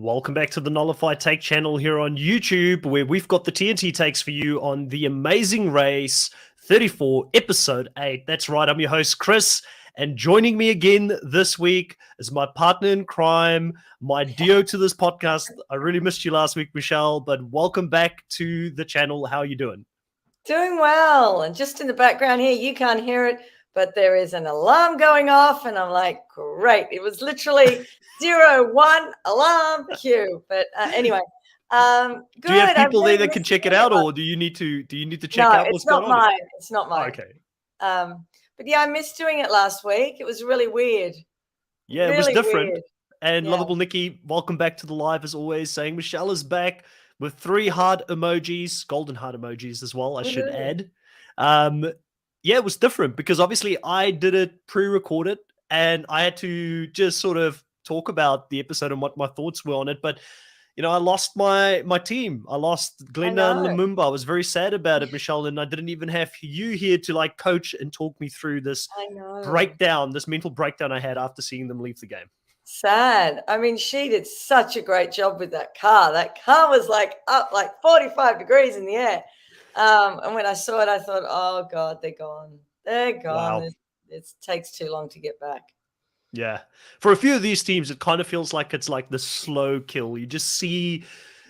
Welcome back to the Nullified Take channel here on YouTube, where we've got the TNT takes for you on the Amazing Race 34, Episode 8. That's right, I'm your host, Chris, and joining me again this week is my partner in crime, my duo to this podcast. I really missed you last week, Michelle, but welcome back to the channel. How are you doing? Doing well. And just in the background here, you can't hear it, but there is an alarm going off, and I'm like, great. It was literally 0-1 alarm cue. But anyway, good. Do you have people there that can check it out, or do you need to check out what's going on? No, it's not mine. It's not mine. Okay. But yeah, I missed doing it last week. It was really weird. Yeah, it was different. Weird. And Lovable Nikki, welcome back to the live as always, saying Michelle is back with 3 heart emojis, golden heart emojis as well, I should add. Yeah, it was different because obviously I did it pre-recorded and I had to just sort of talk about the episode and what my thoughts were on it. But, you know, I lost my team. I lost Glenda and Lumumba. I was very sad about it, Michelle, and I didn't even have you here to like coach and talk me through this breakdown, this mental breakdown I had after seeing them leave the game. Sad. I mean, she did such a great job with that car. That car was like up like 45 degrees in the air. And when I saw it, I thought, oh, God, they're gone. They're gone. Wow. It takes too long to get back. Yeah. For a few of these teams, it kind of feels like it's like the slow kill. You just see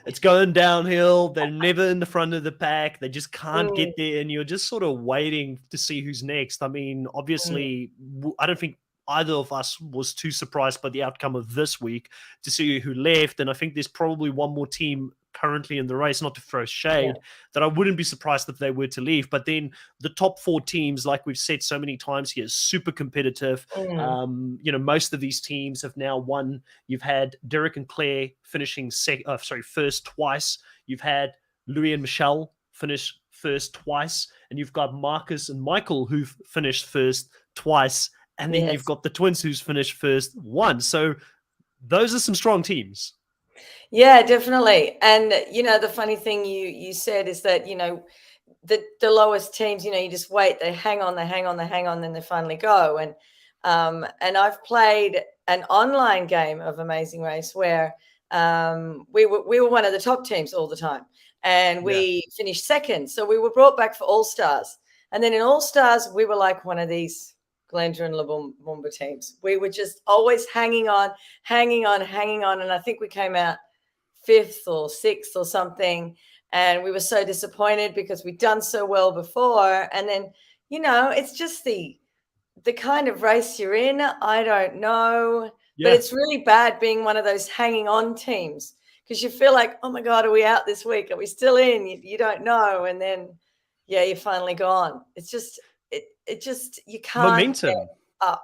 it's going downhill. They're never in the front of the pack. They just can't get there. And you're just sort of waiting to see who's next. I mean, obviously, I don't think either of us was too surprised by the outcome of this week to see who left. And I think there's probably one more team currently in the race, not to throw shade, that I wouldn't be surprised if they were to leave. But then the top 4 teams, like we've said so many times here, is super competitive. You know, most of these teams have now won. You've had Derek and Claire finishing first twice. You've had Louis and Michelle finish first twice. And you've got Marcus and Michael who've finished first twice. And then you've got the twins who's finished first once. So those are some strong teams. Yeah, definitely. And, you know, the funny thing you said is that, you know, the lowest teams, you know, you just wait, they hang on, then they finally go. And I've played an online game of Amazing Race where we were one of the top teams all the time. And we finished second. So we were brought back for All-Stars. And then in All-Stars, we were like one of these Glenda and Lumumba teams. We were just always hanging on. And I think we came out 5th or 6th or something. And we were so disappointed because we'd done so well before. And then, you know, it's just the kind of race you're in. I don't know. But it's really bad being one of those hanging on teams because you feel like, oh my God, are we out this week? Are we still in? You don't know. And then, you're finally gone. It's just, it just, you can't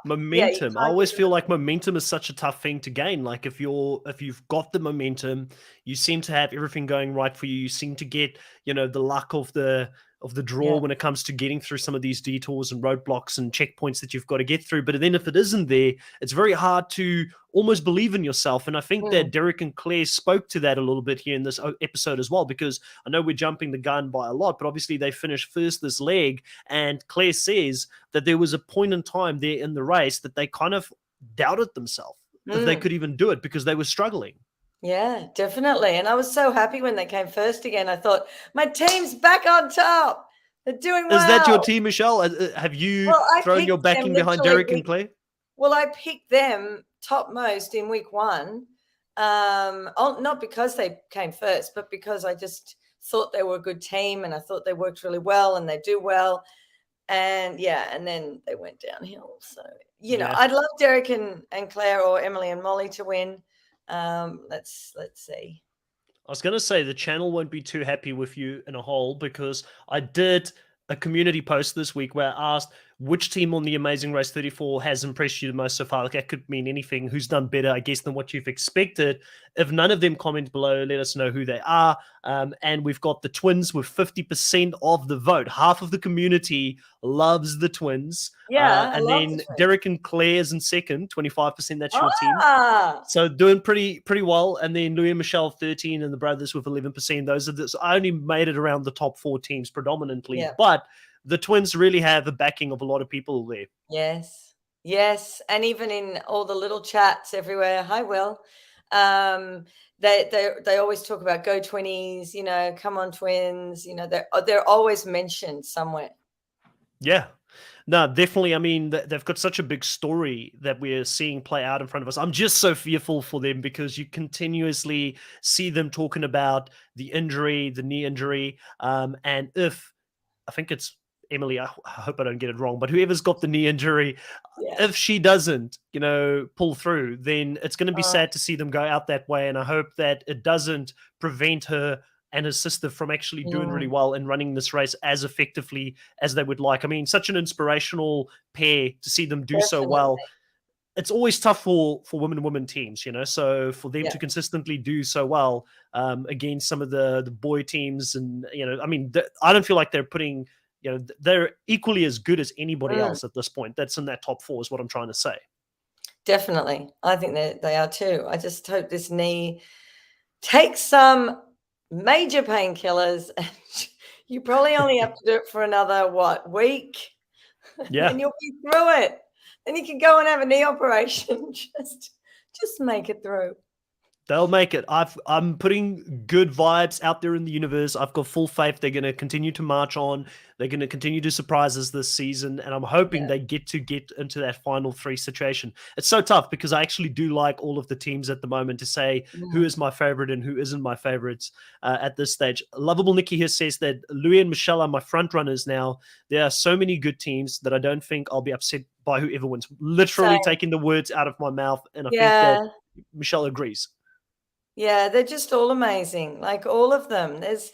momentum. I always feel like momentum is such a tough thing to gain. Like if you've got the momentum, you seem to have everything going right for you. You seem to get, you know, the luck of the draw when it comes to getting through some of these detours and roadblocks and checkpoints that you've got to get through. But then if it isn't there, it's very hard to almost believe in yourself. And I think that Derek and Claire spoke to that a little bit here in this episode as well, because I know we're jumping the gun by a lot, but obviously they finished first this leg. And Claire says that there was a point in time there in the race that they kind of doubted themselves if they could even do it because they were struggling. Yeah, definitely. And I was so happy when they came first again. I thought, my team's back on top. They're doing well. Is that your team, Michelle? Have you thrown your backing behind Derek and Claire? Well, I picked them topmost in week 1. Not because they came first, but because I just thought they were a good team and I thought they worked really well and they do well. And and then they went downhill. So, you know, I'd love Derek and Claire or Emily and Molly to win. Let's see. I was going to say the channel won't be too happy with you in a whole because I did a community post this week where I asked which team on the Amazing Race 34 has impressed you the most so far. Like that could mean anything. Who's done better, I guess, than what you've expected. If none of them comment below, let us know who they are. And we've got the twins with 50% of the vote. Half of the community loves the twins. And then Derek and Claire's in second, 25%. That's your team. So doing pretty well. And then Louis and Michelle 13 and the brothers with 11%. Those are so I only made it around the top 4 teams predominantly, but the twins really have the backing of a lot of people there. Yes. And even in all the little chats everywhere. Hi, Will. They always talk about go 20s, come on twins, they're always mentioned somewhere. Yeah. No, definitely. I mean, they've got such a big story that we're seeing play out in front of us. I'm just so fearful for them because you continuously see them talking about the injury, the knee injury. And if I think it's Emily, I hope I don't get it wrong, but whoever's got the knee injury, Yeah. if she doesn't, pull through, then it's going to be Oh, sad to see them go out that way. And I hope that it doesn't prevent her and her sister from actually doing really well and running this race as effectively as they would like. I mean, such an inspirational pair to see them do so definitely. well. It's always tough for women teams, so for them Yeah. to consistently do so well against some of the boy teams, and I mean, I don't feel like they're putting, they're equally as good as anybody else at this point that's in that top four is what I'm trying to say. Definitely. I think they are too. I just hope this knee takes some major painkillers. You probably only have to do it for another, week? Yeah. And you'll be through it. Then you can go and have a knee operation. Just make it through. They'll make it. I'm putting good vibes out there in the universe. I've got full faith they're going to continue to march on. They're going to continue to surprise us this season, and I'm hoping they get into that final three situation. It's so tough because I actually do like all of the teams at the moment to say who is my favorite and who isn't my favorites at this stage. Lovable Nikki here says that Louis and Michelle are my front runners now. There are so many good teams that I don't think I'll be upset by whoever wins. Literally taking the words out of my mouth, and I think that Michelle agrees. Yeah, they're just all amazing. Like all of them. There's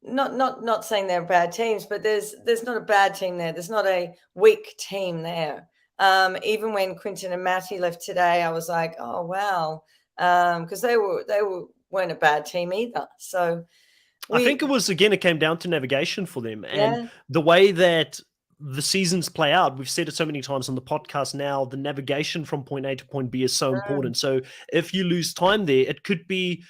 not saying they're bad teams, but there's not a bad team there. There's not a weak team there. Even when Quinton and Matty left today, I was like, oh wow, because they weren't a bad team either. So I think it came down to navigation for them and Yeah. the way that the seasons play out. We've said it so many times on the podcast now, the navigation from point A to point B is so important. So if you lose time there, it could be,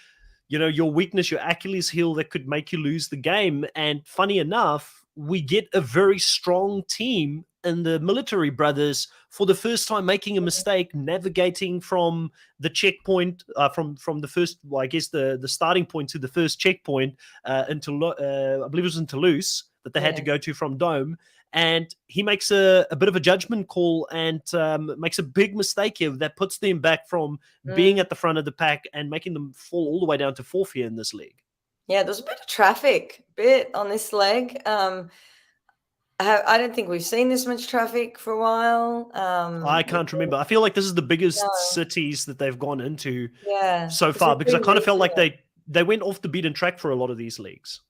your weakness, your Achilles heel that could make you lose the game. And funny enough, we get a very strong team in the military brothers for the first time making a mistake navigating from the checkpoint from the first, well, I guess the starting point to the first checkpoint into I believe it was in Toulouse that they had to go to from Dome. And he makes a bit of a judgment call and makes a big mistake here that puts them back from being at the front of the pack and making them fall all the way down to fourth here in this league. Yeah, there's a bit of traffic on this leg. I don't think we've seen this much traffic for a while. I can't remember. I feel like this is the biggest cities that they've gone into so far because I kind of felt like they went off the beaten track for a lot of these leagues.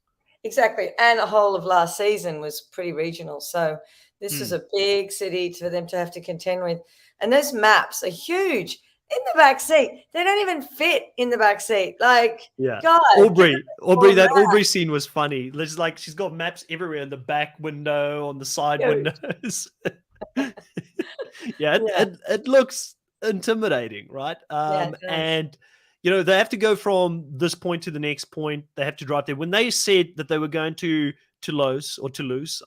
Exactly. And the whole of last season was pretty regional. So this is a big city for them to have to contend with. And those maps are huge in the back seat. They don't even fit in the back seat. Like, God. Aubrey, that Aubrey scene was funny. It's like she's got maps everywhere in the back window, on the side windows. It looks intimidating, right? And they have to go from this point to the next point. They have to drive there. When they said that they were going to Toulouse,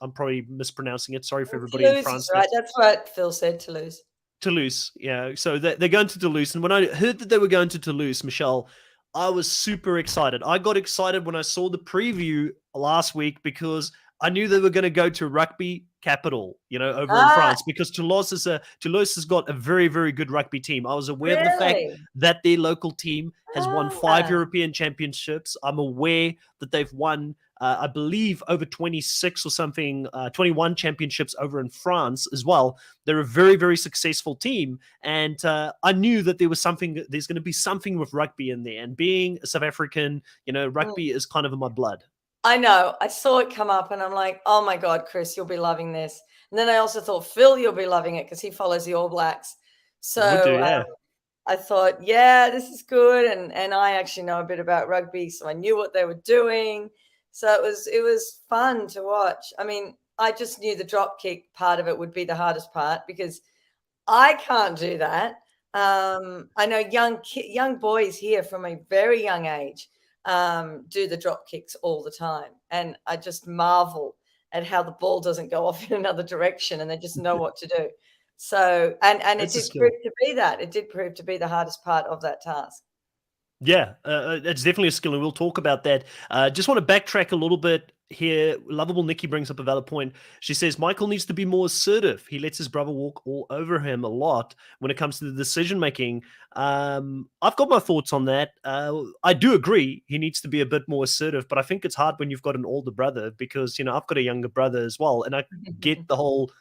I'm probably mispronouncing it. Sorry for everybody in France. Right, that's what Phil said, Toulouse. Toulouse, yeah. So they're going to Toulouse. And when I heard that they were going to Toulouse, Michelle, I was super excited. I got excited when I saw the preview last week because I knew they were going to go to rugby capital, over in France, because Toulouse has got a very, very good rugby team. I was aware of the fact that their local team has won 5 European championships. I'm aware that they've won, I believe, over 26 or something, 21 championships over in France as well. They're a very, very successful team. And I knew that there's going to be something with rugby in there. And being a South African, rugby is kind of in my blood. I know. I saw it come up and I'm like, oh my God, Chris, you'll be loving this. And then I also thought, Phil, you'll be loving it because he follows the All Blacks. So I thought, this is good. And I actually know a bit about rugby, so I knew what they were doing. So it was fun to watch. I mean, I just knew the drop kick part of it would be the hardest part because I can't do that. I know young boys here from a very young age do the drop kicks all the time. And I just marvel at how the ball doesn't go off in another direction and they just know what to do. So, and it It's a did prove skill. to be that. It did prove to be the hardest part of that task. Yeah, it's definitely a skill, and we'll talk about that. Just want to backtrack a little bit here. Lovable Nikki brings up a valid point. She says Michael needs to be more assertive. He lets his brother walk all over him a lot when it comes to the decision making. I've got my thoughts on that. I do agree he needs to be a bit more assertive, but I think it's hard when you've got an older brother because I've got a younger brother as well, and I get the whole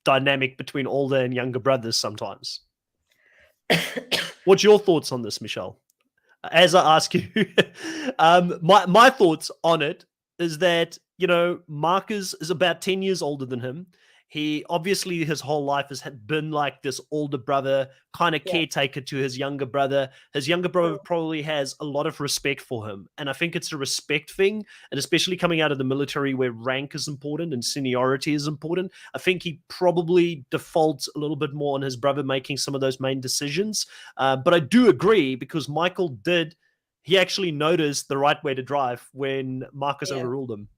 dynamic between older and younger brothers sometimes. What's your thoughts on this, Michelle? As I ask you, my thoughts on it is that Marcus is about 10 years older than him. He obviously his whole life has been like this older brother, kind of Yeah. caretaker to his younger brother. His younger brother Mm. probably has a lot of respect for him, and I think it's a respect thing. And especially coming out of the military, where rank is important and seniority is important, I think he probably defaults a little bit more on his brother making some of those main decisions. But I do agree because Michael did. He actually noticed the right way to drive when Marcus Yeah. overruled him.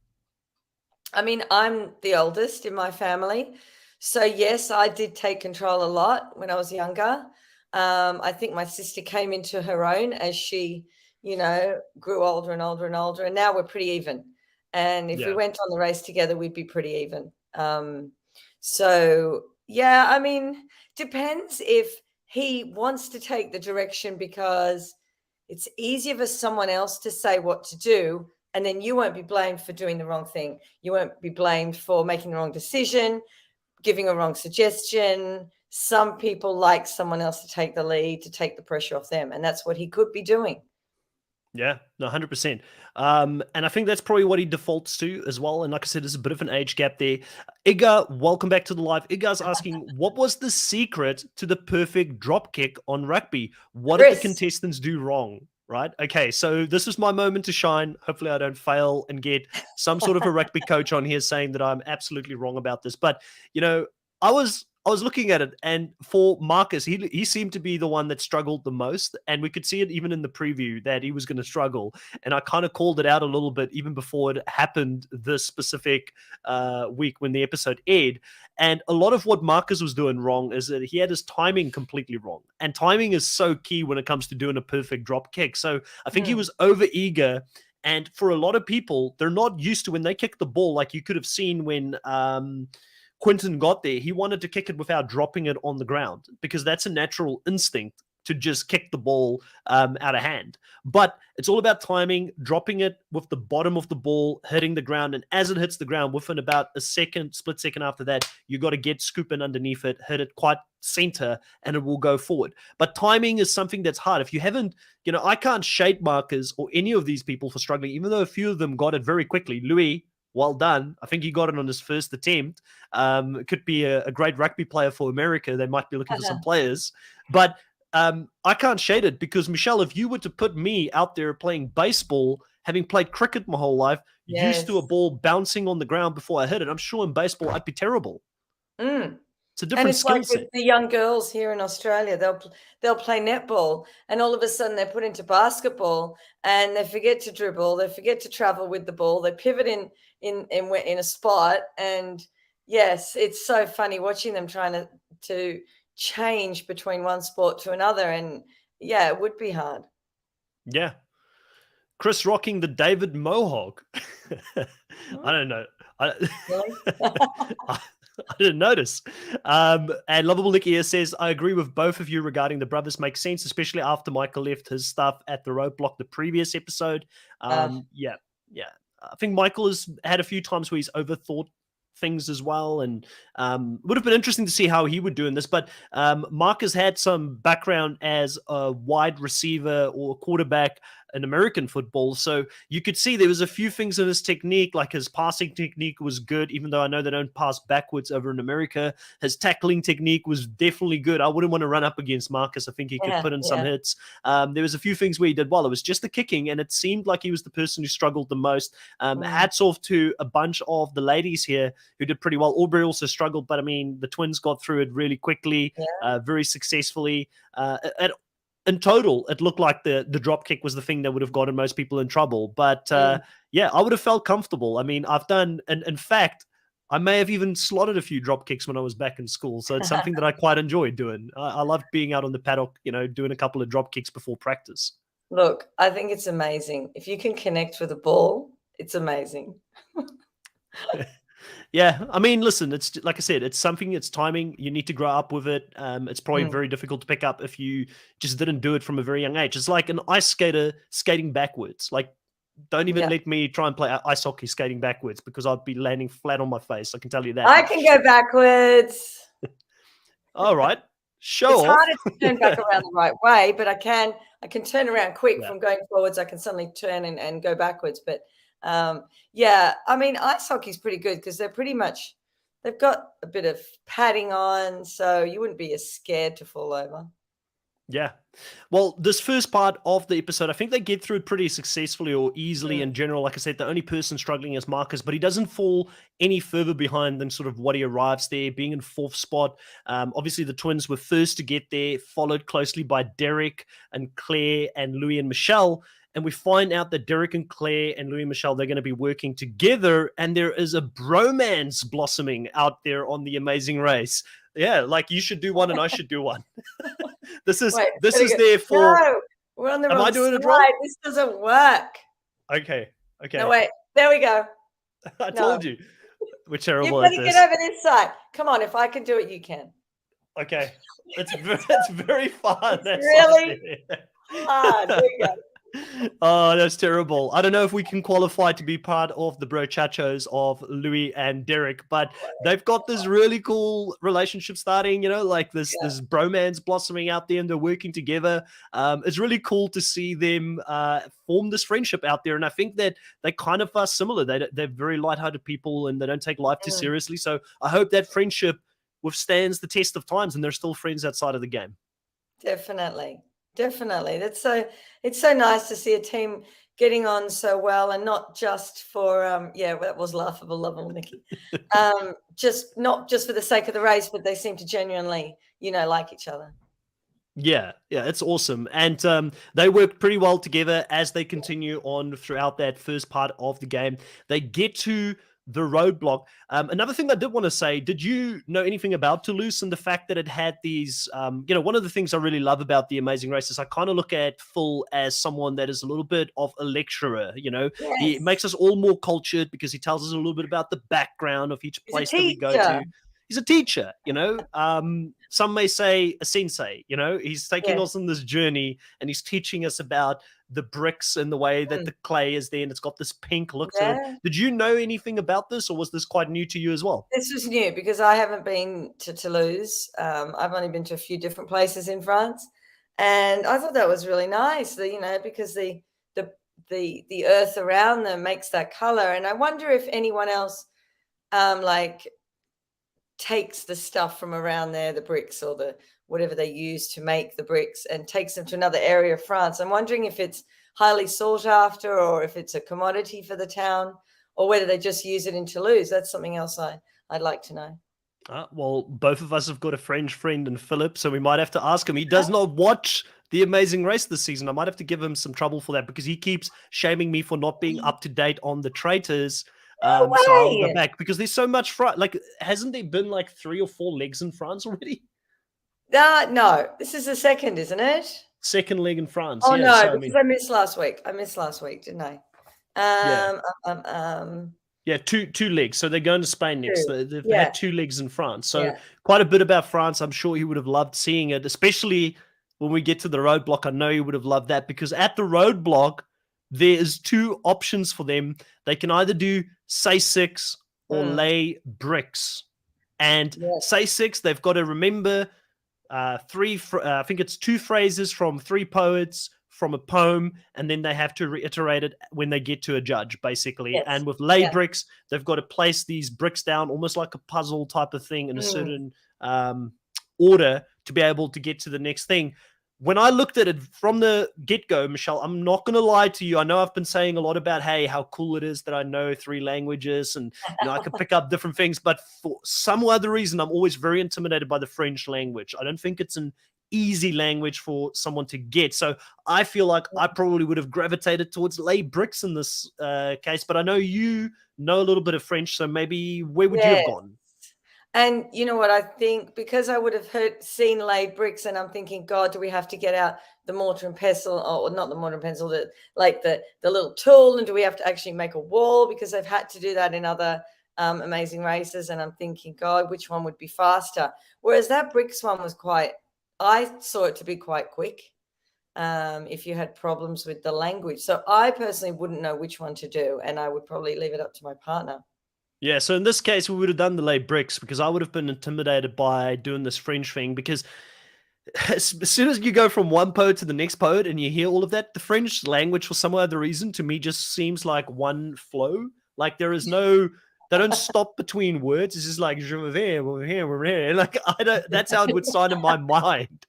I mean, I'm the oldest in my family. So, yes, I did take control a lot when I was younger. I think my sister came into her own as she, grew older and older and older. And now we're pretty even. And if we Yeah. went on the race together, we'd be pretty even. So, yeah, I mean, depends if he wants to take the direction because it's easier for someone else to say what to do, and then you won't be blamed for doing the wrong thing. You won't be blamed for making the wrong decision, giving a wrong suggestion. Some people like someone else to take the lead, to take the pressure off them, and that's what he could be doing. Yeah, no, 100%. And I think that's probably what he defaults to as well. And like I said, there's a bit of an age gap there. Iga, welcome back to the live. Iga's asking, what was the secret to the perfect drop kick on rugby? What did the Chris. contestants do wrong? Right? Okay, so this is my moment to shine. Hopefully, I don't fail and get some sort of a rugby coach on here saying that I'm absolutely wrong about this. But I was looking at it, and for Marcus, he seemed to be the one that struggled the most, and we could see it even in the preview that he was going to struggle. And I kind of called it out a little bit even before it happened this specific week when the episode aired. And a lot of what Marcus was doing wrong is that he had his timing completely wrong, and timing is so key when it comes to doing a perfect drop kick. So I think he was over eager. And for a lot of people, they're not used to when they kick the ball, like you could have seen when Quinton got there, he wanted to kick it without dropping it on the ground because that's a natural instinct to just kick the ball out of hand. But it's all about timing, dropping it with the bottom of the ball, hitting the ground. And as it hits the ground, within about a second, split second after that, you got to get scooping underneath it, hit it quite center, and it will go forward. But timing is something that's hard. If you haven't, I can't shade Marcus or any of these people for struggling, even though a few of them got it very quickly. Louis, well done. I think he got it on his first attempt. Could be a great rugby player for America. They might be looking for some players. But I can't shade it because, Michelle, if you were to put me out there playing baseball, having played cricket my whole life, used to a ball bouncing on the ground before I hit it, I'm sure in baseball I'd be terrible. It's a different skill set. With the young girls here in Australia, they'll play netball, and all of a sudden they're put into basketball, and they forget to dribble, they forget to travel with the ball, they pivot in a spot, and yes, it's so funny watching them trying to change between one sport to another, and yeah, it would be hard. Yeah. Chris rocking the David Mohawk. I don't know. Really? I didn't notice. And Lovable Nicky here says, I agree with both of you regarding the brothers make sense, especially after Michael left his stuff at the roadblock the previous episode. Yeah. I think Michael has had a few times where he's overthought things as well, and would have been interesting to see how he would do in this. But Mark has had some background as a wide receiver or quarterback in American football, so you could see there was a few things in his technique, like his passing technique was good, even though I know they don't pass backwards over in America. His tackling technique was definitely good. I wouldn't want to run up against Marcus. I think he could put in some hits. There was a few things where he did well. It was just the kicking, and it seemed like he was the person who struggled the most. Hats off to a bunch of the ladies here who did pretty well. Aubrey also struggled, but I mean, the twins got through it really quickly, very successfully. In total, it looked like the drop kick was the thing that would have gotten most people in trouble. But yeah, I would have felt comfortable. I mean, I've done, and in fact, I may have even slotted a few drop kicks when I was back in school. So it's something that I quite enjoy doing. I loved being out on the paddock, doing a couple of drop kicks before practice. Look, I think it's amazing. If you can connect with a ball, it's amazing. Yeah, I mean, listen, it's like I said, it's something, it's timing. You need to grow up with it. It's probably very difficult to pick up if you just didn't do it from a very young age. It's like an ice skater skating backwards. Like, don't even Yeah. let me try and play ice hockey skating backwards because I'd be landing flat on my face. I can tell you that I much. can go backwards. All right, show It's off. harder to turn back around the right way, but I can turn around quick Yeah. from going forwards. I can suddenly turn and go backwards. But yeah, I mean, ice hockey is pretty good because they've got a bit of padding on, so you wouldn't be as scared to fall over. Yeah. Well, this first part of the episode, I think they get through it pretty successfully or easily in general. Like I said, the only person struggling is Marcus, but he doesn't fall any further behind than sort of what he arrives there, being in fourth spot. Obviously, the twins were first to get there, followed closely by Derek and Claire and Louis and Michelle. And we find out that Derek and Claire and Louis and Michelle, they're going to be working together. And there is a bromance blossoming out there on The Amazing Race. Yeah, like you should do one and I should do one. This is there for. No, we're on the Am wrong I doing slide. it wrong? This doesn't work. Okay. No, wait. There we go. I told you. We're terrible You've at got to this. get over this side. Come on, if I can do it, you can. Okay. It's very fun. It's really hard. There you go. Oh, that's terrible. I don't know if we can qualify to be part of the brochachos of Louis and Derek, but they've got this really cool relationship starting, like this bromance blossoming out there and they're working together. It's really cool to see them form this friendship out there. And I think that they kind of are similar. They're very lighthearted people and they don't take life too seriously. So I hope that friendship withstands the test of times and they're still friends outside of the game. Definitely. It's so nice to see a team getting on so well and not just for that was laughable, lovable Nikki. Just not just for the sake of the race, but they seem to genuinely, like each other. Yeah, it's awesome. And they work pretty well together as they continue on throughout that first part of the game. They get to the roadblock. Another thing I did want to say, did you know anything about Toulouse and the fact that it had these, one of the things I really love about The Amazing Race is I kind of look at Phil as someone that is a little bit of a lecturer, Yes. He makes us all more cultured because he tells us a little bit about the background of each place that we go to. He's a teacher, some may say a sensei, he's taking us on this journey and he's teaching us about the bricks and the way that the clay is there and it's got this pink look to it. Did you know anything about this or was this quite new to you as well? This was new because I haven't been to Toulouse. I've only been to a few different places in France and I thought that was really nice, because the earth around them makes that color. And I wonder if anyone else takes the stuff from around there, the bricks or the whatever they use to make the bricks and takes them to another area of France. I'm wondering if it's highly sought after or if it's a commodity for the town or whether they just use it in Toulouse. That's something else I'd like to know. Well, both of us have got a French friend in Philip, so we might have to ask him. He does not watch The Amazing Race this season. I might have to give him some trouble for that because he keeps shaming me for not being up to date on the traitors. So I'll go back because there's so much like hasn't there been like 3 or 4 legs in France already? No, this is the second, isn't it? Second leg in France. Oh no, so, because I missed last week. Didn't I? Yeah, two legs. So they're going to Spain next. They've had 2 legs in France. So quite a bit about France. I'm sure he would have loved seeing it, especially when we get to the roadblock. I know he would have loved that because at the roadblock, there is 2 options for them. They can either do say 6 or lay bricks. And say 6, they've got to remember 3, I think it's 2 phrases from 3 poets from a poem, and then they have to reiterate it when they get to a judge, basically. Yes. And with lay bricks, they've got to place these bricks down almost like a puzzle type of thing in a certain order to be able to get to the next thing. When I looked at it from the get-go, Michelle, I'm not going to lie to you. I know I've been saying a lot about, hey, how cool it is that I know 3 languages and I can pick up different things. But for some other reason, I'm always very intimidated by the French language. I don't think it's an easy language for someone to get. So I feel like I probably would have gravitated towards lay bricks in this case. But I know you know a little bit of French, so maybe where would you have Yes. gone? And you know what I think, because I would have seen laid bricks, and I'm thinking, God, do we have to get out the mortar and pestle, or not the mortar and pestle, the little tool, and do we have to actually make a wall, because they've had to do that in other amazing races? And I'm thinking, God, which one would be faster? Whereas that bricks one was I saw it to be quite quick. If you had problems with the language. So I personally wouldn't know which one to do, and I would probably leave it up to my partner. Yeah, so in this case, we would have done the lay bricks because I would have been intimidated by doing this French thing because as soon as you go from one poet to the next poet and you hear all of that, the French language, for some other reason, to me just seems like one flow. Like there is no, they don't stop between words. It's just like, je vais, we're here, we're here. Like, I don't, that's how it would sound in my mind.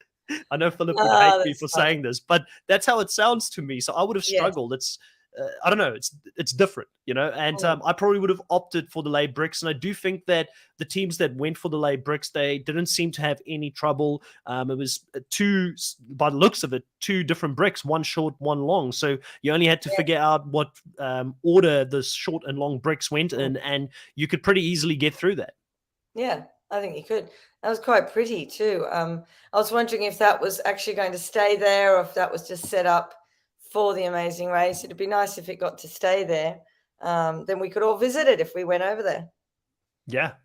I know Philip would hate Oh, me that's for funny. saying this, but that's how it sounds to me. So I would have Yes. struggled. I don't know. It's different, you know. And Mm. I probably would have opted for the lay bricks. And I do think that the teams that went for the lay bricks, they didn't seem to have any trouble. It was two, by the looks of it, two different bricks, one short, one long. So you only had to Yes. figure out what order the short and long bricks went in, and you could pretty easily get through that. Yeah, I think you could. That was quite pretty too. I was wondering if that was actually going to stay there, or if that was just set up for the amazing race. It'd be nice if it got to stay there. Then we could all visit it if we went over there. Yeah.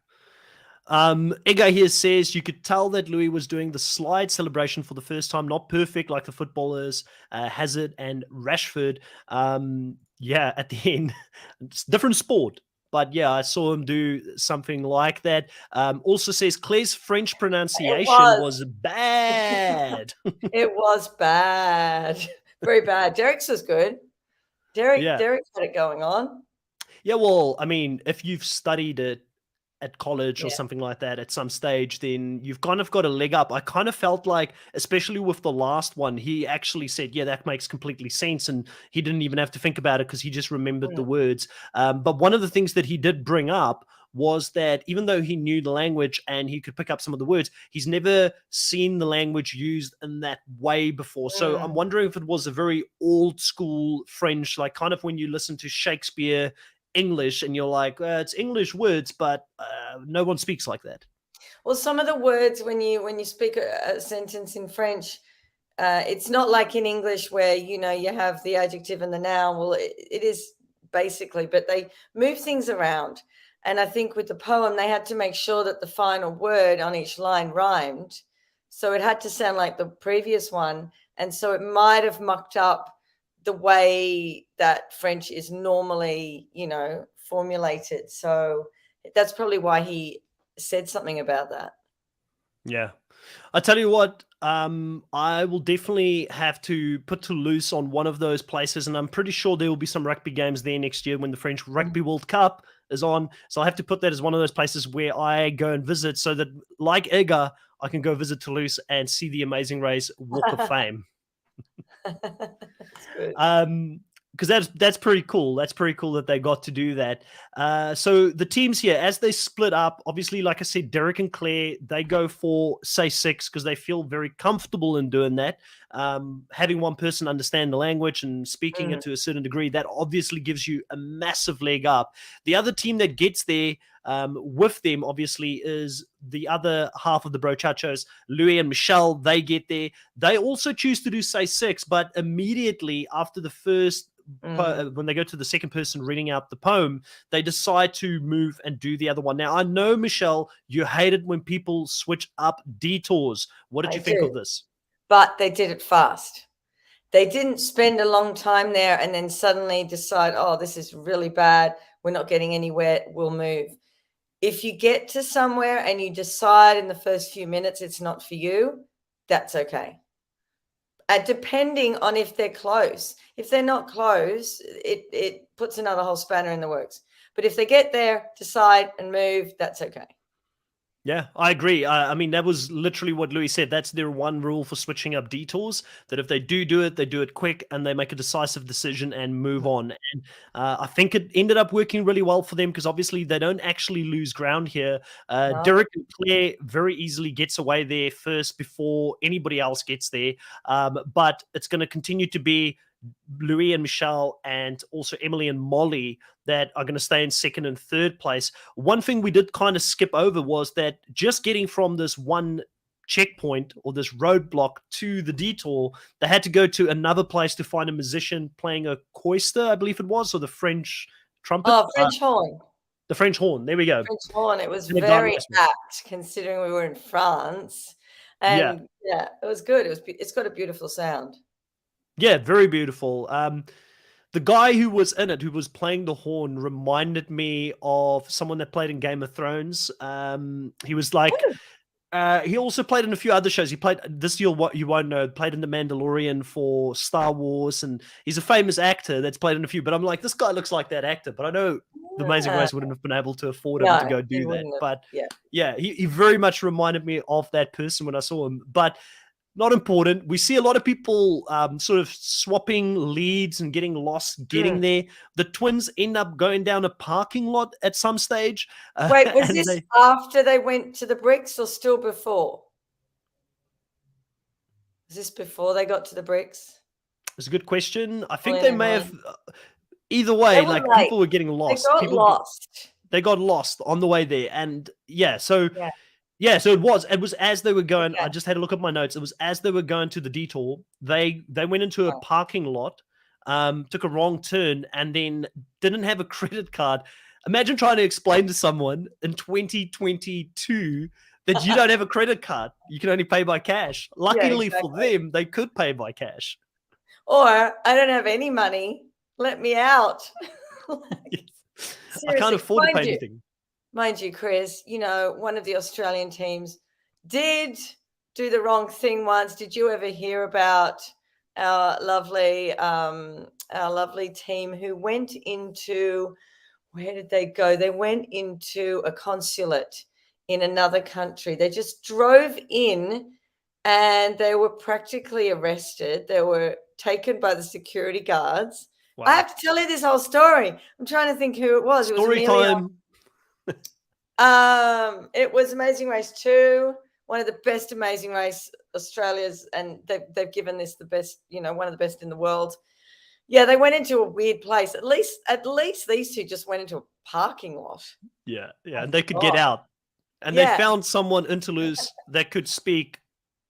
Edgar here says you could tell that Louis was doing the slide celebration for the first time, not perfect like the footballers, Hazard and Rashford. Yeah, at the end, it's different sport. But yeah, I saw him do something like that. Also says Claire's French It pronunciation was. was bad. It was bad. Very bad. Derek's was good. Derek Yeah. had it going on. Yeah, well, I mean, if you've studied it at college or Yeah. something like that at some stage, then you've kind of got a leg up. I kind of felt like, especially with the last one, he actually said, yeah, that makes completely sense. And he didn't even have to think about it because he just remembered the Mm. words. But one of the things that he did bring up was that even though he knew the language and he could pick up some of the words, he's never seen the language used in that way before. So I'm Mm. wondering if it was a very old school French, like kind of when you listen to Shakespeare English and you're like, it's English words, but no one speaks like that. Well, some of the words when you speak a sentence in French, it's not like in English where you have the adjective and the noun. Well, it is basically, but they move things around. And I think with the poem, they had to make sure that the final word on each line rhymed. So it had to sound like the previous one. And so it might have mucked up the way that French is normally, formulated. So that's probably why he said something about that. Yeah. I tell you what, I will definitely have to put Toulouse on one of those places, and I'm pretty sure there will be some rugby games there next year when the French Rugby World Cup is on. So I'll have to put that as one of those places where I go and visit so that, like Edgar, I can go visit Toulouse and see the Amazing Race Walk of Fame. That's good. Because that's pretty cool. That's pretty cool that they got to do that. So the teams here, as they split up, obviously, like I said, Derek and Claire, they go for say 6 because they feel very comfortable in doing that. Having one person understand the language and speaking it to a certain degree, that obviously gives you a massive leg up. The other team that gets there with them, obviously, is the other half of the Brochachos, Louis and Michelle. They get there. They also choose to do say 6, but immediately after the first, when they go to the second person reading out the poem, they decide to move and do the other one. Now, I know, Michelle, you hate it when people switch up detours. What did you think of this? But they did it fast. They didn't spend a long time there and then suddenly decide, oh, this is really bad. We're not getting anywhere. We'll move. If you get to somewhere and you decide in the first few minutes it's not for you, that's okay. Depending on if they're close. If they're not close, it puts another whole spanner in the works. But if they get there, decide and move, that's okay. Yeah, I agree. I mean, that was literally what Louis said. That's their one rule for switching up detours, that if they do it, they do it quick and they make a decisive decision and move on. And I think it ended up working really well for them because obviously they don't actually lose ground here. No. Derek and Claire very easily gets away there first before anybody else gets there. But it's going to continue to be Louis and Michelle and also Emily and Molly that are going to stay in second and third place. One thing we did kind of skip over was that just getting from this one checkpoint or this roadblock to the detour, they had to go to another place to find a musician playing a cloister, I believe it was, or the French trumpet. Oh, French horn. The French horn. There we go. French horn. It was And a garden very apt considering we were in France. And yeah, it was good. It's got a beautiful sound. Yeah, very beautiful. The guy who was in it, who was playing the horn, reminded me of someone that played in Game of Thrones. He was like, he also played in a few other shows. He played this year, what you won't know, played in The Mandalorian for Star Wars, and he's a famous actor that's played in a few. But I'm like, this guy looks like that actor. But I know The Amazing Race wouldn't have been able to afford him to go do that. But yeah, he very much reminded me of that person when I saw him. But not important. We see a lot of people sort of swapping leads and getting lost getting there. The twins end up going down a parking lot at some stage. Wait, was this after they went to the bricks or still before? Is this before they got to the bricks? It's a good question. I think they may have. Either way, like people were getting lost. They got lost on the way there, and so it was as they were going. I just had a look at my notes. It was as they were going to the detour. They went into a parking lot, took a wrong turn, and then didn't have a credit card. Imagine trying to explain to someone in 2022 that you don't have a credit card. You can only pay by cash. Luckily for them, they could pay by cash. Or I don't have any money. Let me out. I can't afford to pay anything. Mind you, Chris, one of the Australian teams did do the wrong thing once. Did you ever hear about our lovely team who went into, where did they go? They went into a consulate in another country. They just drove in and they were practically arrested. They were taken by the security guards. Wow. I have to tell you this whole story. I'm trying to think who it was. Story time. It was Amazing Race 2, one of the best Amazing Race Australia's, and they've given this the best, one of the best in the world. Yeah, they went into a weird place. At least these two just went into a parking lot. Yeah, and they could get out. And they found someone in Toulouse that could speak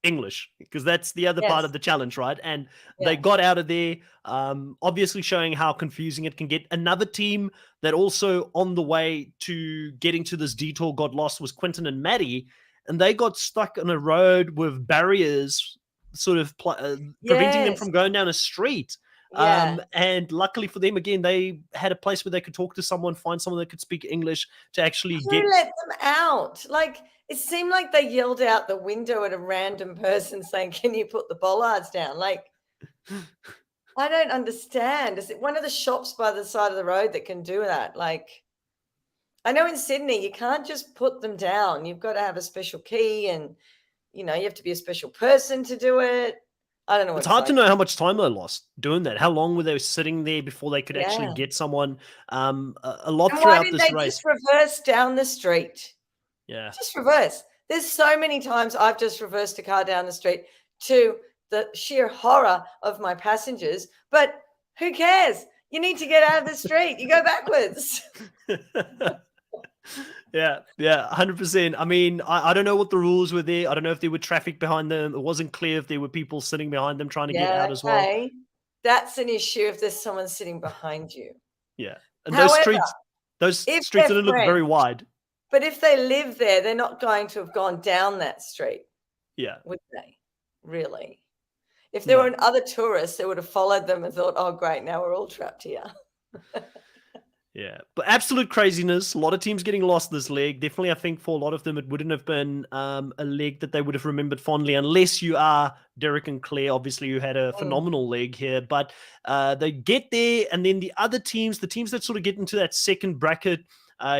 English, because that's the other part of the challenge, right? And they got out of there, obviously showing how confusing it can get. Another team that also on the way to getting to this detour got lost was Quentin and Maddie, and they got stuck on a road with barriers sort of preventing them from going down a street. And luckily for them, again, they had a place where they could talk to someone, find someone that could speak English to actually let them out. Like, it seemed like they yelled out the window at a random person saying, "Can you put the bollards down?" Like, I don't understand. Is it one of the shops by the side of the road that can do that? Like, I know in Sydney, you can't just put them down. You've got to have a special key and, you have to be a special person to do it. I don't know. It's hard to know how much time they lost doing that. How long were they sitting there before they could actually get someone? A lot throughout this race. Why didn't they just reverse down the street? Yeah. Just reverse. There's so many times I've just reversed a car down the street to the sheer horror of my passengers. But who cares? You need to get out of the street. You go backwards. Yeah, 100%. I mean, I don't know what the rules were there. I don't know if there were traffic behind them. It wasn't clear if there were people sitting behind them trying to get out as well. That's an issue if there's someone sitting behind you. Yeah. And those streets didn't look very wide. But if they live there, they're not going to have gone down that street. Yeah. Would they? Really? If there were other tourists, they would have followed them and thought, "Oh, great, now we're all trapped here." Yeah, but absolute craziness. A lot of teams getting lost this leg. Definitely, I think for a lot of them, it wouldn't have been a leg that they would have remembered fondly, unless you are Derek and Claire, obviously, who had a phenomenal leg here. But they get there, and then the other teams, the teams that sort of get into that second bracket,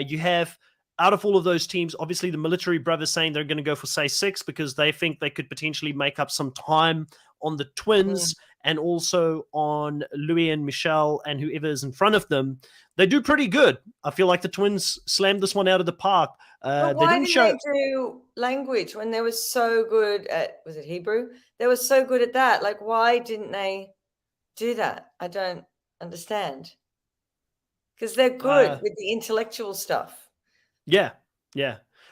you have out of all of those teams, obviously the military brothers saying they're going to go for, say, 6 because they think they could potentially make up some time on the twins and also on Louis and Michelle and whoever is in front of them. They do pretty good. I feel like the twins slammed this one out of the park. But They why didn't didn't show. they do language when they were so good at, was it Hebrew? They were so good at that. Like, why didn't they do that? I don't understand. Because they're good with the intellectual stuff. Yeah.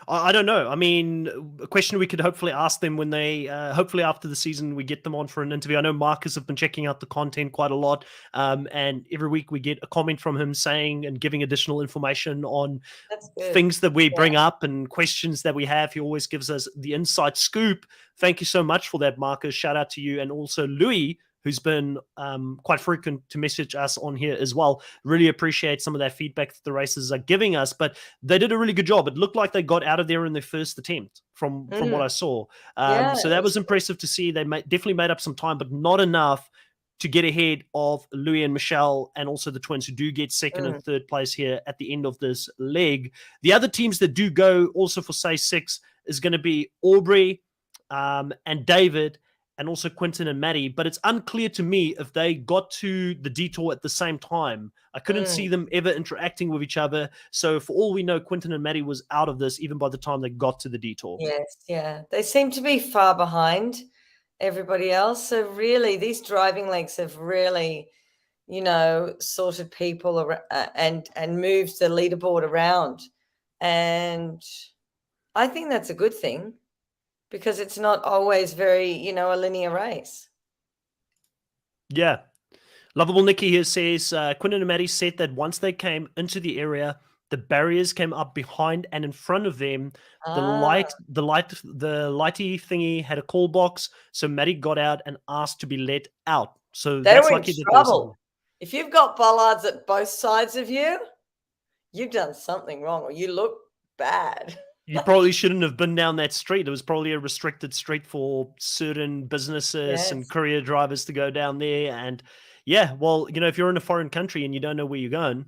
I don't know. I mean, a question we could hopefully ask them when they, hopefully after the season, we get them on for an interview. I know Marcus have been checking out the content quite a lot. And every week we get a comment from him saying and giving additional information on things that we bring up and questions that we have. He always gives us the inside scoop. Thank you so much for that, Marcus. Shout out to you. And also Louis, who's been quite frequent to message us on here as well. Really appreciate some of that feedback that the racers are giving us, but they did a really good job. It looked like they got out of there in their first attempt from what I saw. So that was impressive to see. They definitely made up some time, but not enough to get ahead of Louis and Michelle and also the twins who do get second and third place here at the end of this leg. The other teams that do go also for, say, 6 is going to be Aubrey and David, and also Quinton and Maddie, but it's unclear to me if they got to the detour at the same time. I couldn't see them ever interacting with each other. So for all we know, Quinton and Maddie was out of this even by the time they got to the detour. Yes, yeah. They seem to be far behind everybody else. So really, these driving legs have really, sorted people and moved the leaderboard around. And I think that's a good thing, because it's not always very, a linear race. Yeah. Lovable Nikki here says, Quinton and Maddie said that once they came into the area, the barriers came up behind and in front of them. The lighty thingy had a call box, so Maddie got out and asked to be let out. So that's lucky that trouble. If you've got bollards at both sides of you, you've done something wrong, or you look bad. You probably shouldn't have been down that street. It was probably a restricted street for certain businesses and courier drivers to go down there. And yeah, well, if you're in a foreign country and you don't know where you're going,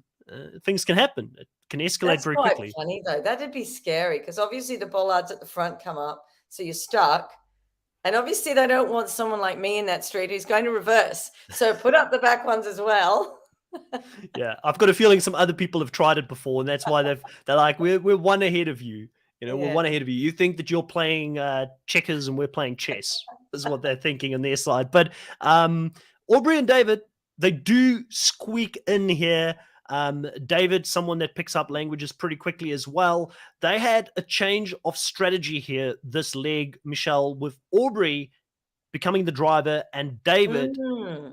things can happen. It can escalate very quickly. That's quite funny, though. That'd be scary, because obviously the bollards at the front come up, so you're stuck. And obviously they don't want someone like me in that street who's going to reverse. So put up the back ones as well. Yeah, I've got a feeling some other people have tried it before, and that's why they're like, we're one ahead of you. We're one ahead of you. You think that you're playing checkers and we're playing chess. Is what they're thinking on their side. But Aubrey and David, they do squeak in here. David, someone that picks up languages pretty quickly as well. They had a change of strategy here this leg, Michelle, with Aubrey becoming the driver and David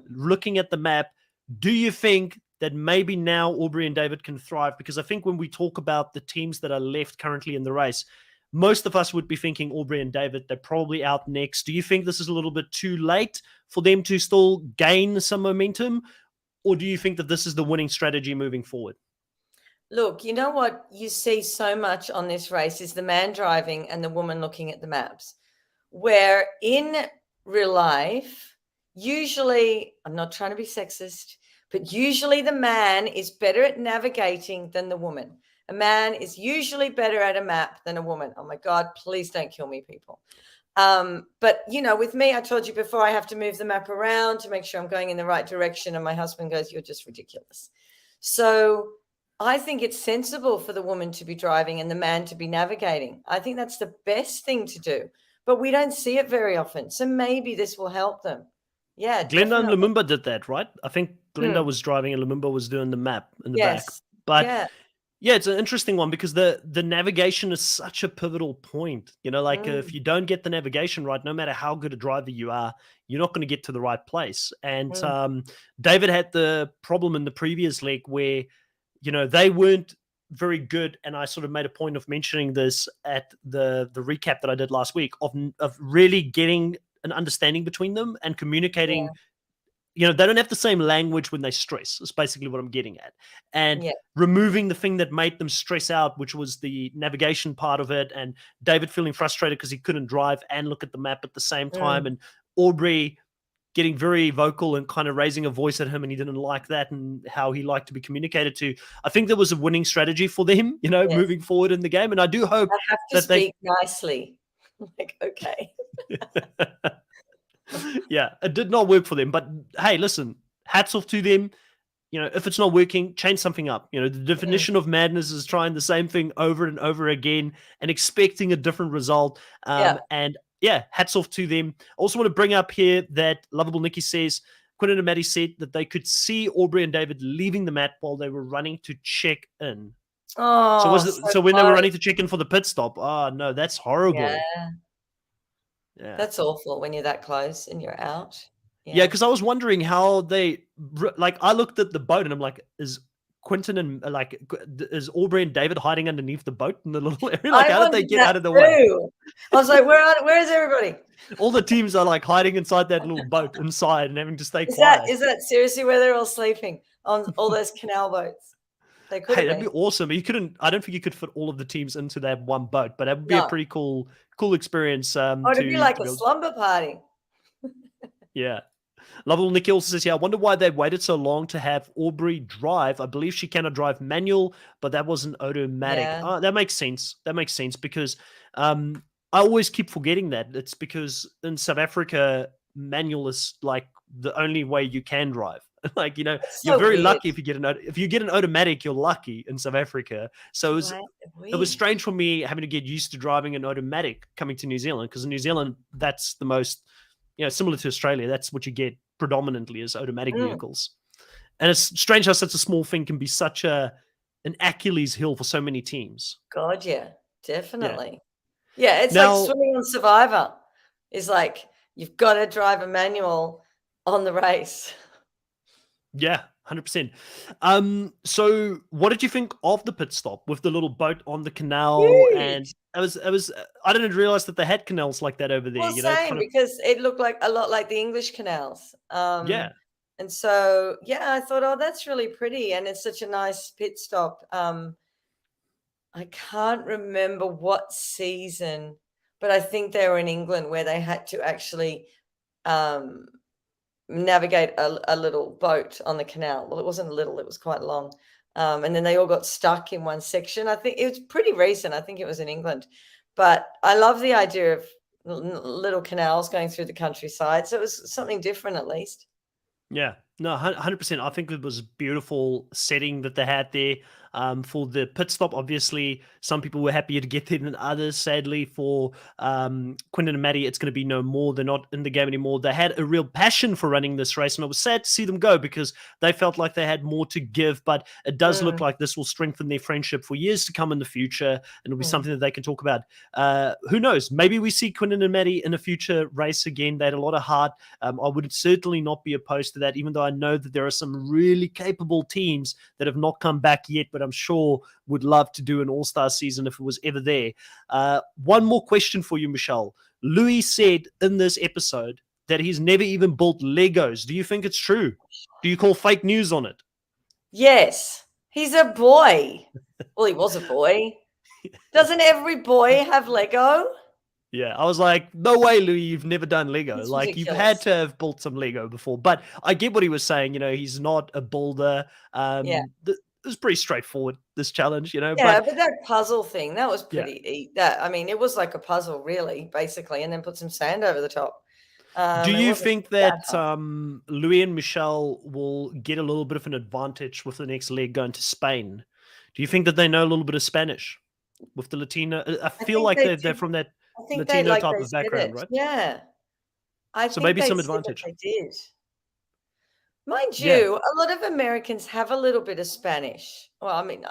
looking at the map. Do you think that maybe now Aubrey and David can thrive? Because I think when we talk about the teams that are left currently in the race, most of us would be thinking Aubrey and David, they're probably out next. Do you think this is a little bit too late for them to still gain some momentum? Or do you think that this is the winning strategy moving forward? Look, you know what you see so much on this race is the man driving and the woman looking at the maps. Where in real life, usually, I'm not trying to be sexist, but usually the man is better at navigating than the woman. A man is usually better at a map than a woman. Oh my God, please don't kill me, people. But, with me, I told you before, I have to move the map around to make sure I'm going in the right direction. And my husband goes, you're just ridiculous. So I think it's sensible for the woman to be driving and the man to be navigating. I think that's the best thing to do. But we don't see it very often. So maybe this will help them. Yeah. Glenda and Lumumba did that, right? I think Glenda was driving and Lumumba was doing the map in the back. But yeah, it's an interesting one because the navigation is such a pivotal point. If you don't get the navigation right, no matter how good a driver you are, you're not going to get to the right place. And David had the problem in the previous leg where, they weren't very good. And I sort of made a point of mentioning this at the recap that I did last week of really getting an understanding between them and communicating. They don't have the same language when they stress. That's basically what I'm getting at. And removing the thing that made them stress out, which was the navigation part of it, and David feeling frustrated because he couldn't drive and look at the map at the same time, and Aubrey getting very vocal and kind of raising a voice at him, and he didn't like that and how he liked to be communicated to. I think there was a winning strategy for them, Yes. moving forward in the game. And I do hope I have to that they speak nicely. Like, okay. yeah, it did not work for them. But hey, listen, hats off to them. If it's not working, change something up. The definition of madness is trying the same thing over and over again and expecting a different result. Yeah. And yeah, hats off to them. Also want to bring up here that Lovable Nikki says, Quinn and Maddie said that they could see Aubrey and David leaving the mat while they were running to check in. Oh, So when they were running to check in for the pit stop, oh no, that's horrible. Yeah. That's awful when you're that close and you're out. Yeah, because I was wondering how they I looked at the boat and I'm like, is Quentin and is Aubrey and David hiding underneath the boat in the little area? Like, how did they get out of the way? I was like, where is everybody? All the teams are like hiding inside that little boat inside and having to stay quiet. Is that seriously where they're all sleeping on all those canal boats? They could. Hey, that'd be awesome. I don't think you could fit all of the teams into that one boat, but that would be a pretty cool experience. It'd be like a slumber party. Yeah. Lovable Nikki also says, I wonder why they waited so long to have Aubrey drive. I believe she cannot drive manual, but that was an automatic. Yeah. That makes sense. That makes sense because I always keep forgetting that. It's because in South Africa, manual is like the only way you can drive. Like, you're very lucky if you get an automatic, you're lucky in South Africa. So it was strange for me having to get used to driving an automatic coming to New Zealand, because in New Zealand, that's the most, similar to Australia, that's what you get predominantly is automatic vehicles. And it's strange how such a small thing can be such an Achilles heel for so many teams. God, yeah, definitely. Yeah, it's like swimming on Survivor. It's like, you've got to drive a manual on the race. Yeah, 100%. So what did you think of the pit stop with the little boat on the canal? Huge. And it was I didn't realize that they had canals like that over there. Well, same, because it looked like a lot like the English canals. Yeah. And so, I thought, oh, that's really pretty. And it's such a nice pit stop. I can't remember what season, but I think they were in England where they had to actually navigate a little boat on the canal. Well, it wasn't little, it was quite long. And then they all got stuck in one section. I think it was pretty recent. I think it was in England. But I love the idea of little canals going through the countryside. So it was something different at least. Yeah, no, 100%. I think it was a beautiful setting that they had there for the pit stop. Obviously, some people were happier to get there than others. Sadly, for Quinton and Maddie, it's going to be no more. They're not in the game anymore. They had a real passion for running this race, and I was sad to see them go because they felt like they had more to give. But it does look like this will strengthen their friendship for years to come in the future, and it'll be something that they can talk about. Who knows? Maybe we see Quinton and Maddie in a future race again. They had a lot of heart. I would certainly not be opposed to that, even though I know that there are some really capable teams that have not come back yet, but I'm sure would love to do an all-star season if it was ever there. One more question for you, Michelle. Louis said in this episode that he's never even built Legos. Do you think it's true? Do you call fake news on it? Yes. He's a boy. Well, he was a boy. Doesn't every boy have Lego? Yeah, I was like, no way, Louis, you've never done Lego. It's like, ridiculous. You've had to have built some Lego before. But I get what he was saying. He's not a builder. It was pretty straightforward, this challenge, Yeah, but that puzzle thing, that was pretty, it was like a puzzle, really, basically, and then put some sand over the top. Do you think that Louis and Michelle will get a little bit of an advantage with the next leg going to Spain? Do you think that they know a little bit of Spanish with the Latino? I feel like they're from that Latino type of background, right? Yeah. So maybe some advantage. They did. Mind you, a lot of Americans have a little bit of Spanish. Well, I mean,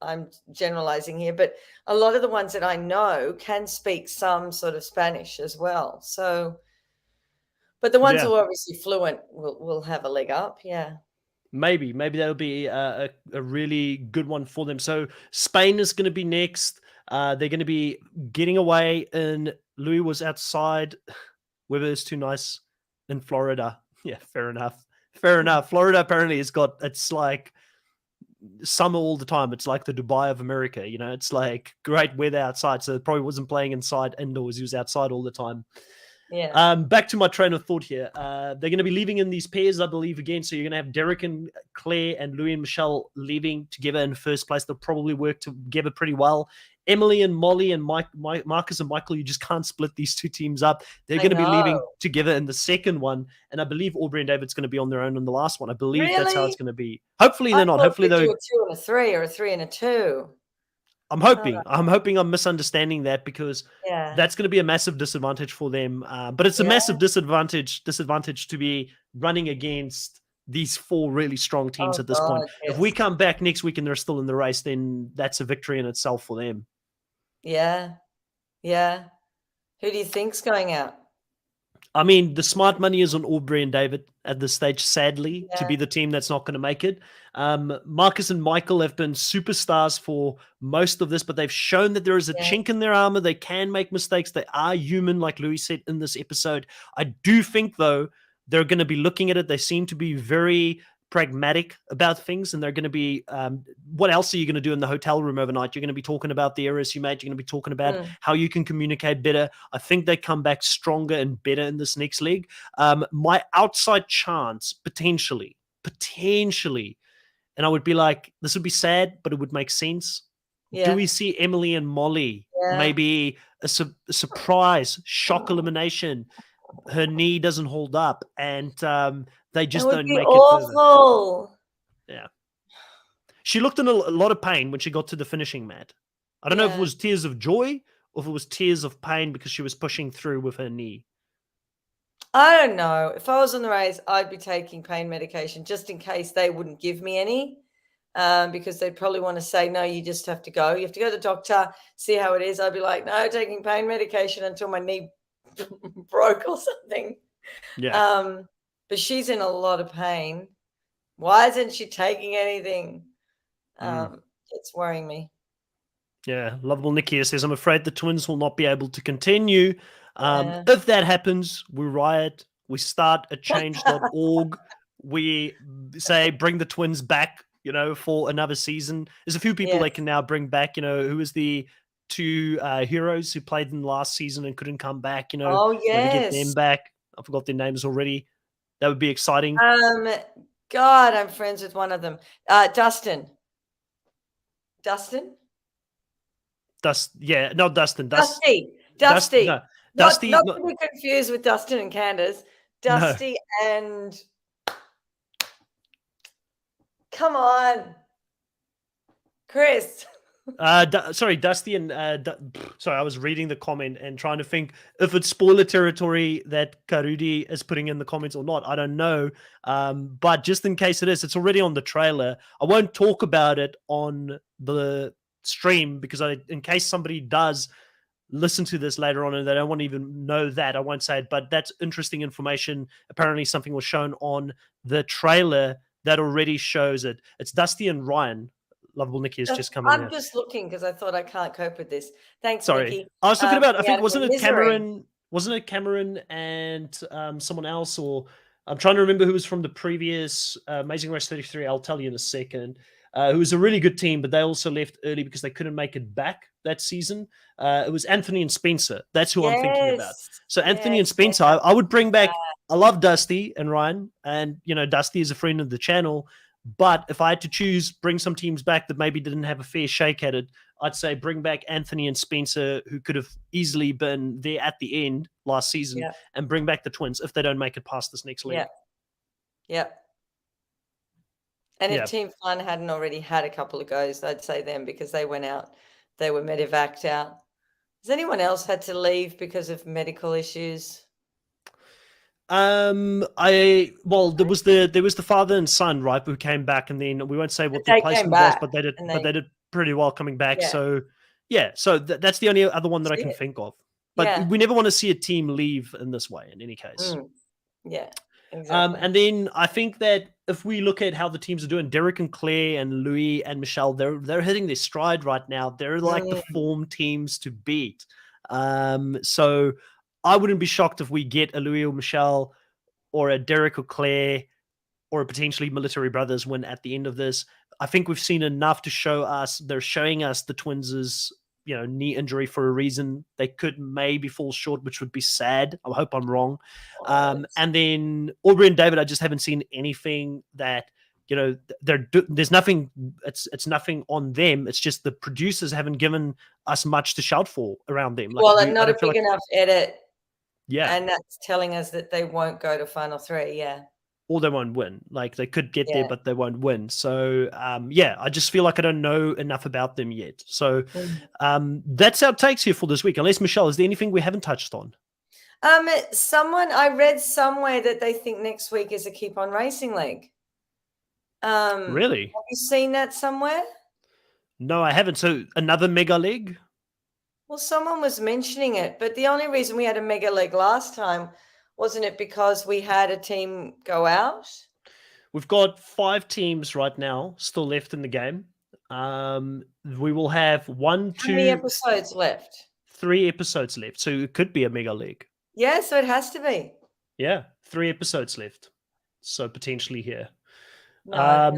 I'm generalizing here, but a lot of the ones that I know can speak some sort of Spanish as well. So, but the ones who are obviously fluent will have a leg up. Yeah. Maybe that'll be a really good one for them. So Spain is going to be next. They're going to be getting away, and Louis was outside. Weather is too nice in Florida. Yeah, fair enough. Florida apparently it's like summer all the time. It's like the Dubai of America. It's like great weather outside. So it probably wasn't playing indoors. He was outside all the time. Yeah. Back to my train of thought here. They're going to be leaving in these pairs, I believe, again. So you're going to have Derek and Claire and Louis and Michelle leaving together in first place. They'll probably work together pretty well. Emily and Molly and Marcus and Michael, you just can't split these two teams up. They're going to be leaving together in the second one. And I believe Aubrey and David's going to be on their own in the last one. I believe that's how it's going to be. Hopefully they're not. Hopefully they'll do a 2 and a 3 or a 3 and a 2. I'm hoping. I'm hoping I'm misunderstanding that, because yeah, that's going to be a massive disadvantage for them. But it's a massive disadvantage to be running against these 4 really strong teams at this point. Yes. If we come back next week and they're still in the race, then that's a victory in itself for them. Yeah. Yeah. Who do you think's going out? I mean, the smart money is on Aubrey and David at this stage, sadly, to be the team that's not going to make it. Marcus and Michael have been superstars for most of this, but they've shown that there is a chink in their armor. They can make mistakes. They are human, like Louis said in this episode. I do think, though, they're going to be looking at it. They seem to be very pragmatic about things, and they're going to be what else are you going to do in the hotel room overnight? You're going to be talking about the errors you made. You're going to be talking about how you can communicate better. I think they come back stronger and better in this next league. My outside chance, potentially, and I would be like, this would be sad, but it would make sense. Do we see Emily and Molly maybe a surprise shock elimination? Her knee doesn't hold up, and they just don't make it further. Yeah. She looked in a lot of pain when she got to the finishing mat. I don't know if it was tears of joy or if it was tears of pain because she was pushing through with her knee. I don't know. If I was on the race, I'd be taking pain medication just in case they wouldn't give me any, because they'd probably want to say, no, you just have to go. You have to go to the doctor, see how it is. I'd be like, no, taking pain medication until my knee broke or something. Yeah. But she's in a lot of pain. Why isn't she taking anything? It's worrying me. Yeah, lovable Nikki says, I'm afraid the twins will not be able to continue. If that happens, we riot. We start a change.org. We say, bring the twins back, for another season. There's a few people they can now bring back, who is the 2 heroes who played in the last season and couldn't come back, get them back. I forgot their names already. That would be exciting. God, I'm friends with one of them. Dustin. Yeah, not Dustin. Dusty. No, Dusty. Not to be confused with Dustin and Candace. Dusty and... Come on. Chris. Sorry, Dusty and sorry, I was reading the comment and trying to think if it's spoiler territory that Karudi is putting in the comments or not. I don't know, but just in case it is, it's already on the trailer. I won't talk about it on the stream because in case somebody does listen to this later on and they don't want to even know that, I won't say it. But that's interesting information. Apparently, something was shown on the trailer that already shows it. It's Dusty and Ryan. Lovable Nikki has just come in. I'm just looking because I thought I can't cope with this. Thanks, Sorry. Nikki. I was talking about, I think, wasn't it Cameron? Wasn't it Cameron and someone else? Or I'm trying to remember who was from the previous Amazing Race 33. I'll tell you in a second. Who was a really good team, but they also left early because they couldn't make it back that season. It was Anthony and Spencer. That's who I'm thinking about. So Anthony and Spencer, I would bring back. I love Dusty and Ryan, and Dusty is a friend of the channel. But if I had to choose, bring some teams back that maybe didn't have a fair shake at it, I'd say bring back Anthony and Spencer, who could have easily been there at the end last season, and bring back the twins if they don't make it past this next league. Yeah. And if Team Fun hadn't already had a couple of goes, I'd say them because they went out. They were medevaced out. Has anyone else had to leave because of medical issues? There was the father and son, right, who came back, and then we won't say what their placement was, but they did pretty well coming back. So that's the only other one that I can think of. But we never want to see a team leave in this way in any case. Yeah. Exactly. And then I think that if we look at how the teams are doing, Derek and Claire and Louis and Michelle, they're hitting their stride right now. They're like the form teams to beat. So I wouldn't be shocked if we get a Louis or Michelle or a Derek or Claire or a potentially Military Brothers win at the end of this. I think we've seen enough to show us. They're showing us the twins' knee injury for a reason. They could maybe fall short, which would be sad. I hope I'm wrong. And then Aubrey and David, I just haven't seen anything that, there's nothing. It's nothing on them. It's just the producers haven't given us much to shout for around them. Not a big enough edit. Yeah, and that's telling us that they won't go to final 3. Yeah. Or they won't win. Like they could get there, but they won't win. So I just feel like I don't know enough about them yet. So that's our takes here for this week. Unless, Michelle, is there anything we haven't touched on? I read somewhere that they think next week is a Keep On Racing League. Really? Have you seen that somewhere? No, I haven't. So another mega league? Well, someone was mentioning it, but the only reason we had a mega league last time, wasn't it because we had a team go out? We've got 5 teams right now still left in the game. We will have How many episodes left? 3 episodes left. So it could be a mega league. Yeah, so it has to be. Yeah, 3 episodes left. So potentially here. No,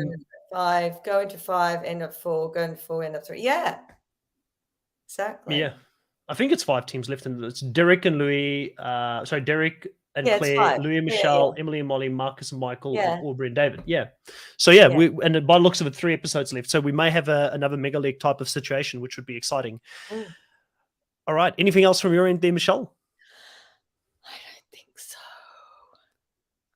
5, go into 5, end up 4, go into 4, end up 3. Yeah. Exactly. Yeah. I think it's 5 teams left, and it's Derek and Louis. Derek and Claire, Louis and Michelle, Emily and Molly, Marcus and Michael, and Aubrey and David. Yeah. So and by the looks of it, 3 episodes left. So we may have another mega league type of situation, which would be exciting. All right. Anything else from your end there, Michelle? I don't think so.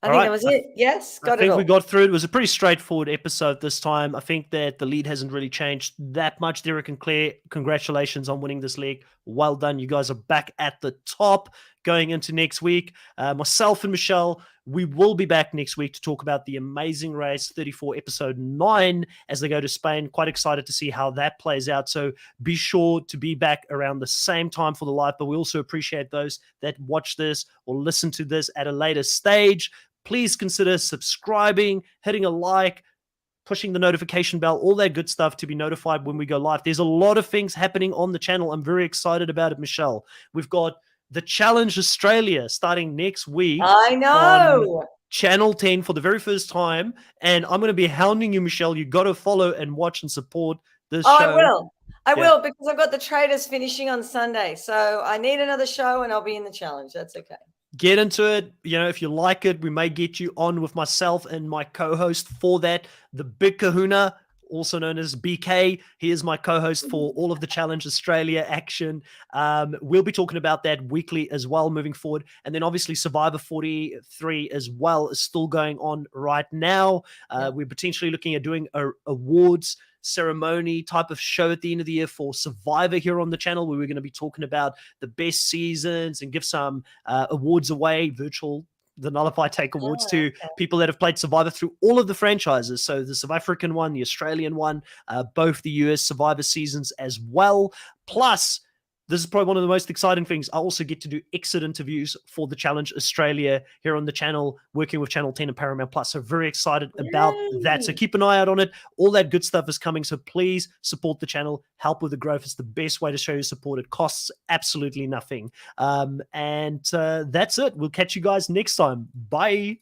I think that was it. Yes, got it all. I think we got through it. It was a pretty straightforward episode this time. I think that the lead hasn't really changed that much. Derek and Claire, congratulations on winning this league. Well done. You guys are back at the top going into next week. Myself and Michelle, we will be back next week to talk about the Amazing Race 34 episode 9 as they go to Spain. Quite excited to see how that plays out. So be sure to be back around the same time for the live, but we also appreciate those that watch this or listen to this at a later stage. Please consider subscribing, hitting a like, pushing the notification bell, all that good stuff to be notified when we go live. There's a lot of things happening on the channel. I'm very excited about it, Michelle. We've got the Challenge Australia starting next week. I know. On Channel 10 for the very first time. And I'm going to be hounding you, Michelle. You got to follow and watch and support this show. I will. I will, because I've got the Traders finishing on Sunday. So I need another show and I'll be in the challenge. That's okay. Get into it. If you like it, we may get you on with myself and my co-host for that, the Big Kahuna, also known as BK. He is my co-host for all of the Challenge Australia action. We'll be talking about that weekly as well moving forward. And then obviously Survivor 43 as well is still going on right now. We're potentially looking at doing a awards ceremony type of show at the end of the year for Survivor here on the channel, where we're going to be talking about the best seasons and give some awards away, the Nullified Take Awards to people that have played Survivor through all of the franchises. So the South African one, the Australian one, both the US Survivor seasons as well. Plus, this is probably one of the most exciting things. I also get to do exit interviews for the Challenge Australia here on the channel, working with Channel 10 and Paramount Plus. So very excited about that. So keep an eye out on it. All that good stuff is coming. So please support the channel, help with the growth. It's the best way to show your support. It costs absolutely nothing. And that's it. We'll catch you guys next time. Bye.